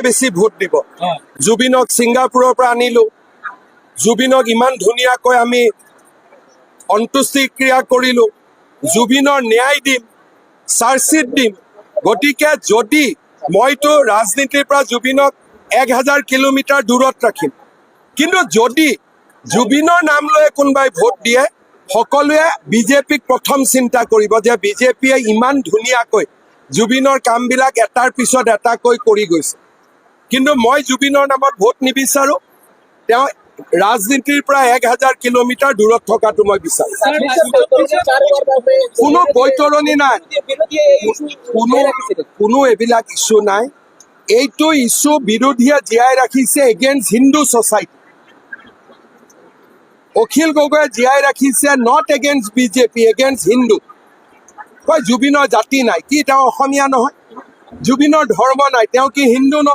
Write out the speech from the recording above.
বেছি ভোট দিব। জুবিনক ছিংগাপুৰৰ পৰা আনিলোঁ, জুবিনক ইমান ধুনীয়াকৈ আমি অন্ত্যেষ্টিক্ৰিয়া কৰিলোঁ, জুবিনৰ ন্যায় দিম, চাৰ্জশ্বিট দিম। গতিকে যদি মইতো ৰাজনীতিৰ পৰা জুবিনক 1000 কিলোমিটাৰ দূৰত ৰাখিম, কিন্তু যদি জুবিনৰ নাম লৈ কোনোবাই ভোট দিয়ে, সকলোৱে বিজেপিক প্ৰথম চিন্তা কৰিব যে বিজেপিয়ে ইমান ধুনীয়াকৈ জুবিনৰ কামবিলাক এটাৰ পিছত এটাকৈ কৰি গৈছে। কিন্তু মই জুবিনৰ নামত ভোট নিবিচাৰোঁ, তেওঁ ৰাজনীতিৰ পৰা 1000 কিলোমিটাৰ দূৰত থকাটো মই বিচাৰোঁ। কোনো বৈতৰণি নাই, কোনো এইবিলাক ইছ্যু নাই। এইটো ইছ্যু বিৰোধীয়ে জীয়াই ৰাখিছে এগেইনষ্ট হিন্দু ছ'চাইটি। অখিল গগৈয়ে জীয়াই ৰাখিছে not against BJP, against Hindu. কয় জুবিনৰ জাতি নাই, কি তেওঁ অসমীয়া নহয়? জুবিনৰ ধৰ্ম নাই, তেওঁ কি হিন্দু নহয়?